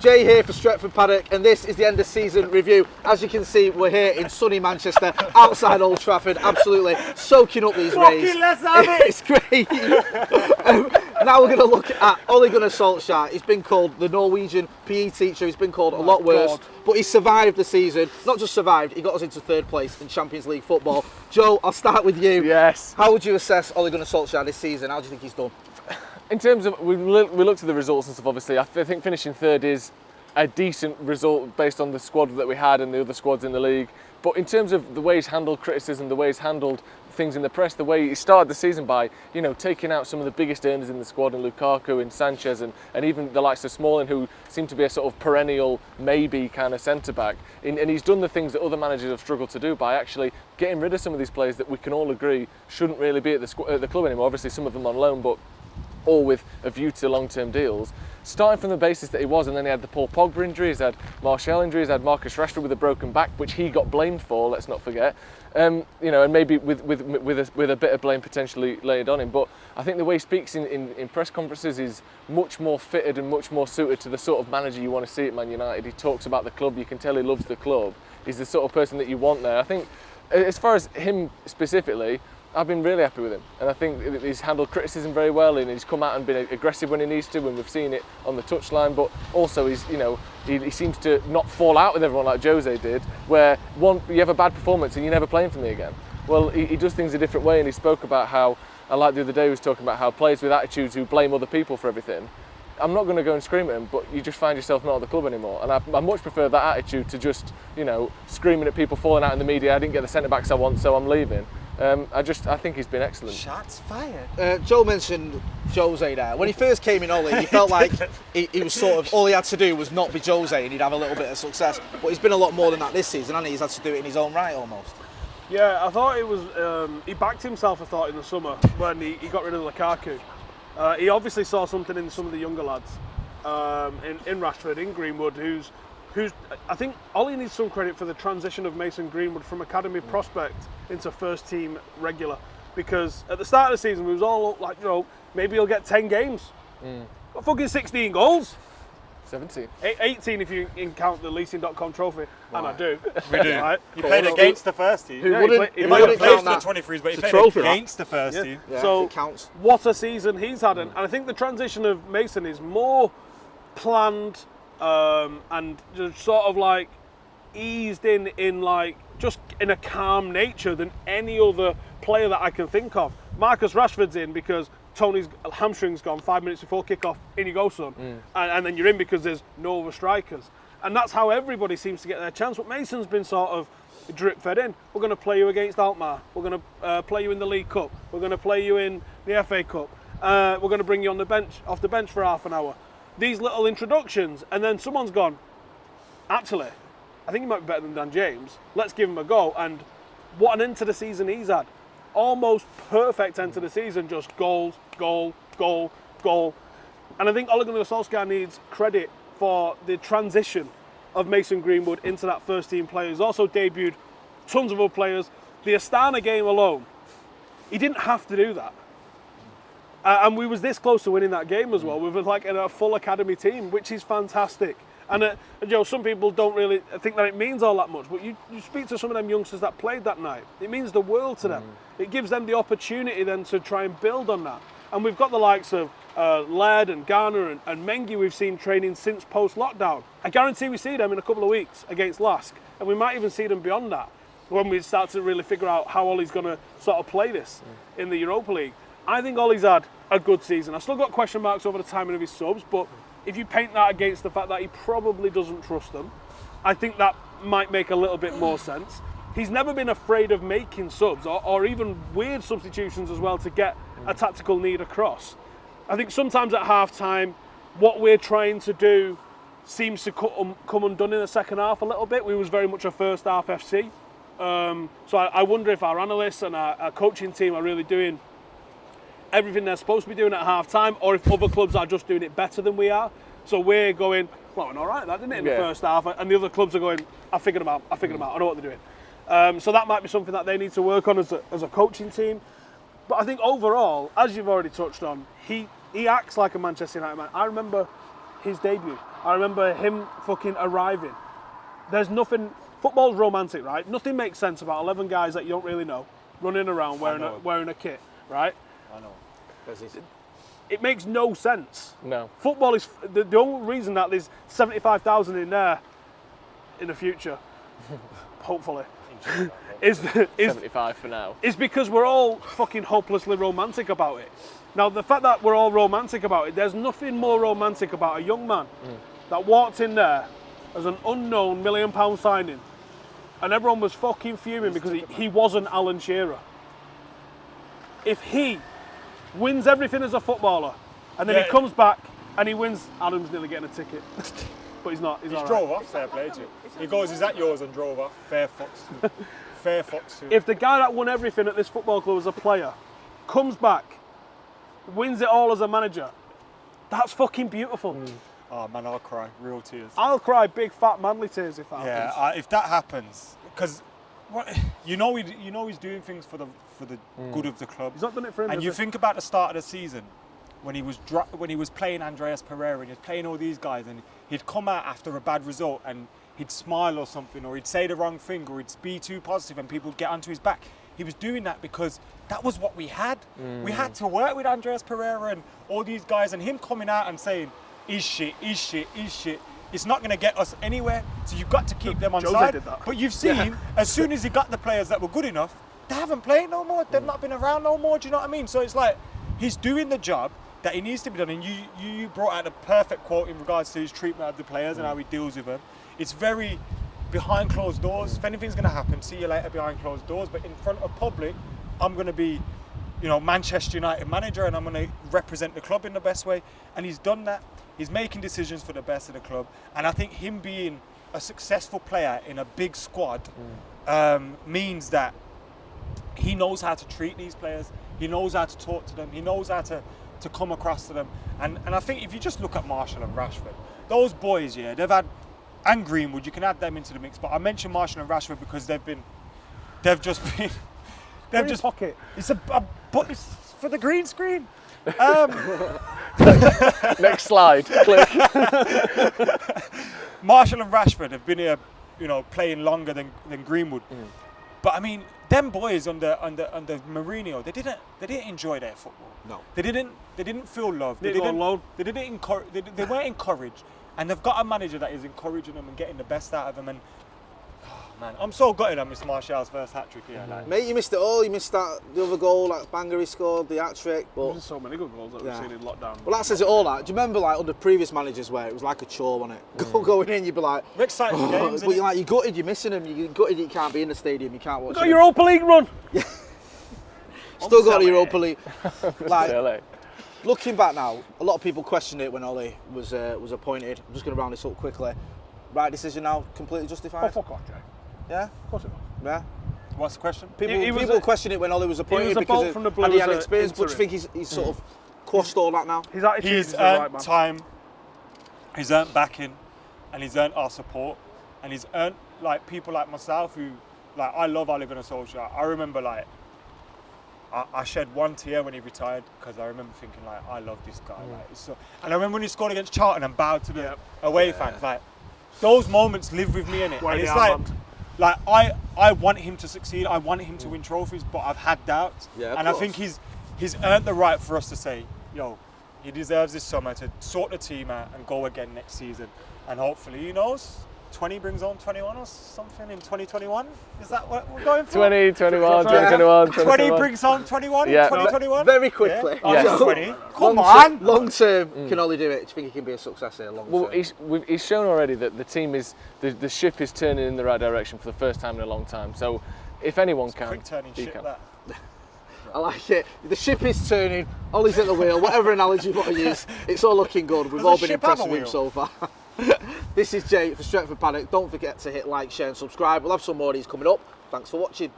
Jay here for Stretford Paddock, and this is the end of season review. As you can see, we're here in sunny Manchester, outside Old Trafford, absolutely soaking up these rays. Let's have it! It's great. Now we're going to look at Ole Gunnar Solskjaer. He's been called the Norwegian PE teacher. He's been called a lot worse, but he survived the season. Not just survived, he got us into third place in Champions League football. Joe, I'll start with you. Yes. How would you assess Ole Gunnar Solskjaer this season? How do you think he's done? In terms of, we looked at the results and stuff, obviously. I think finishing third is a decent result based on the squad that we had and the other squads in the league. But in terms of the way he's handled criticism, the way he's handled things in the press, the way he started the season by, taking out some of the biggest earners in the squad, and Lukaku and Sanchez and even the likes of Smalling, who seem to be a sort of perennial maybe kind of centre-back. And he's done the things that other managers have struggled to do by actually getting rid of some of these players that we can all agree shouldn't really be at the club anymore. Obviously some of them on loan, but all with a view to long-term deals. Starting from the basis that he was, and then he had the Paul Pogba injury, he's had Martial injury, he's had Marcus Rashford with a broken back, which he got blamed for, let's not forget. And maybe with a bit of blame potentially laid on him. But I think the way he speaks in press conferences is much more fitted and much more suited to the sort of manager you want to see at Man United. He talks about the club, you can tell he loves the club. He's the sort of person that you want there. I think, as far as him specifically, I've been really happy with him, and I think he's handled criticism very well, and he's come out and been aggressive when he needs to, when we've seen it on the touchline. But also, he seems to not fall out with everyone like Jose did, where you have a bad performance and you're never playing for me again. Well, he does things a different way, and he spoke about how, I like the other day he was talking about how players with attitudes who blame other people for everything, I'm not going to go and scream at him, but you just find yourself not at the club anymore. And I much prefer that attitude to just, screaming at people, falling out in the media, I didn't get the centre-backs I want, so I'm leaving. I think he's been excellent. Shots fired. Joe mentioned Jose there. When he first came in, Ole, he felt like he was sort of, all he had to do was not be Jose and he'd have a little bit of success. But he's been a lot more than that this season, hasn't he? He's had to do it in his own right almost. Yeah, I thought it was, he backed himself, I thought, in the summer when he got rid of Lukaku. He obviously saw something in some of the younger lads, in Rashford, in Greenwood, who's I think Ole needs some credit for the transition of Mason Greenwood from academy prospect into first team regular, because at the start of the season we was all like, maybe he'll get 10 games. Got fucking 16 goals. 17. 18 if you count the leasing.com trophy, right. And I do. We do. Right? You played against the first team. He might have played for the 23s, but he played against the first team. Yeah, so it counts. What a season he's had, and I think the transition of Mason is more planned and just sort of like eased in like just in a calm nature than any other player that I can think of. Marcus Rashford's in because Tony's hamstring's gone 5 minutes before kick-off, in you go, son. And then you're in because there's no other strikers. And that's how everybody seems to get their chance. But Mason's been sort of drip-fed in. We're going to play you against Alkmaar. We're going to play you in the League Cup. We're going to play you in the FA Cup. We're going to bring you on the bench, off the bench for half an hour. These little introductions, and then someone's gone, actually, I think he might be better than Dan James. Let's give him a go. And what an end to the season he's had. Almost perfect end to the season, just goals, goal, goal, goal. And I think Ole Gunnar Solskjaer needs credit for the transition of Mason Greenwood into that first team player. He's also debuted tons of other players. The Astana game alone, he didn't have to do that. And we was this close to winning that game as well. We were like in a full academy team, which is fantastic. And some people don't really think that it means all that much, but you speak to some of them youngsters that played that night, it means the world to them. It gives them the opportunity then to try and build on that. And we've got the likes of Laird and Garner and Mengi we've seen training since post-lockdown. I guarantee we see them in a couple of weeks against Lask, and we might even see them beyond that when we start to really figure out how Ole's going to sort of play this in the Europa League. I think Ole's had a good season. I've still got question marks over the timing of his subs, but if you paint that against the fact that he probably doesn't trust them, I think that might make a little bit more sense. He's never been afraid of making subs or even weird substitutions as well to get a tactical need across. I think sometimes at half-time, what we're trying to do seems to come undone in the second half a little bit. We was very much a first-half FC. So I wonder if our analysts and our coaching team are really doing everything they're supposed to be doing at half-time, or if other clubs are just doing it better than we are. So we're going, well, all right, that didn't it in the first half, and the other clubs are going, I figured them out, I know what they're doing. So that might be something that they need to work on as a coaching team. But I think overall, as you've already touched on, he acts like a Manchester United man. I remember his debut. I remember him fucking arriving. There's nothing. Football's romantic, right? Nothing makes sense about 11 guys that you don't really know running around wearing a kit, right? I know. It makes no sense. No. Football is the only reason that there's 75,000 in there in the future, hopefully, is 75 for now. Is because we're all fucking hopelessly romantic about it. Now, the fact that we're all romantic about it, there's nothing more romantic about a young man that walked in there as an unknown £1 million signing, and everyone was fucking fuming because he wasn't Alan Shearer. If he wins everything as a footballer, and then he comes back and he wins, Adam's nearly getting a ticket. But he's not. He's all right. Drove off, fair play to him. He goes, is that yours? And drove off. Fair fox to him. Fair fox to him. If the guy that won everything at this football club as a player comes back, wins it all as a manager, that's fucking beautiful. Oh man, I'll cry. Real tears. I'll cry big fat manly tears if that happens. Yeah, if that happens, because he's doing things for the good of the club. He's not done it for him. And you think about the start of the season, when he was playing Andreas Pereira and he was playing all these guys, and he'd come out after a bad result and he'd smile or something, or he'd say the wrong thing, or he'd be too positive and people would get onto his back. He was doing that because that was what we had. We had to work with Andreas Pereira and all these guys, and him coming out and saying, he's shit, he's shit, he's shit. It's not going to get us anywhere, so you've got to keep them on side. Did that. But you've seen, as soon as he got the players that were good enough, they haven't played no more. They've not been around no more. Do you know what I mean? So it's like he's doing the job that he needs to be done. And you brought out a perfect quote in regards to his treatment of the players and how he deals with them. It's very behind closed doors. If anything's going to happen, see you later behind closed doors. But in front of public, I'm going to be, Manchester United manager, and I'm going to represent the club in the best way. And he's done that. He's making decisions for the best of the club. And I think him being a successful player in a big squad means that he knows how to treat these players. He knows how to talk to them. He knows how to come across to them. And I think if you just look at Marshall and Rashford, those boys, and Greenwood, you can add them into the mix. But I mentioned Marshall and Rashford because they've just pocket. It's but it's for the green screen. Next slide. Click. Marshall and Rashford have been here, playing longer than Greenwood. But I mean, them boys under Mourinho, they didn't enjoy their football. No. They didn't feel love. They weren't encouraged. And they've got a manager that is encouraging them and getting the best out of them. And man, I'm so gutted I missed Martial's first hat-trick here. Mate, you missed it all. You missed the other goal, that banger he scored, the hat-trick. There's so many good goals that we've seen in lockdown. Well, that says it all. Do you remember under previous managers where it was like a chore, wasn't it? Going in, you'd be like, we're excited for games, but you're gutted, you're missing them. You're gutted you can't be in the stadium, you can't watch Got your Europa League run. Still got the Europa League. Looking back now, a lot of people questioned it when Ole was appointed. I'm just going to round this up quickly. Right decision now, completely justified? Oh, fuck off, Jay. Yeah? Of course it was. Yeah? What's the question? People question it when Ole was appointed because from the he had experience, but do you think he's sort of quashed all that now? His attitude he's is earned right, man. time, he's earned backing, and he's earned our support, and he's earned people like myself who, I love Ole Gunnar Solskjaer. I remember I shed one tear when he retired because I remember thinking I love this guy. And I remember when he scored against Charlton and bowed to the away fans. Those moments live with me in it. And it's I want him to succeed. I want him to win trophies, but I've had doubts. I think he's earned the right for us to say, he deserves this summer to sort the team out and go again next season. And hopefully, 20 brings on 21 or something in 2021? Is that what we're going for? 2021, 2021, 20 brings on 21 in 2021? Very quickly. Yeah. Oh, 20. Come on. Long term, can Ole do it? Do you think he can be a success here long term? Well, he's shown already that the team the ship is turning in the right direction for the first time in a long time. So if anyone can, quick turning he ship can. that. I like it. The ship is turning, Ole's at the wheel, whatever analogy you want to use, it's all looking good. We've all been impressed with him so far. This is Jay for Stretford Paddock. Don't forget to hit like, share and subscribe. We'll have some more of these coming up. Thanks for watching.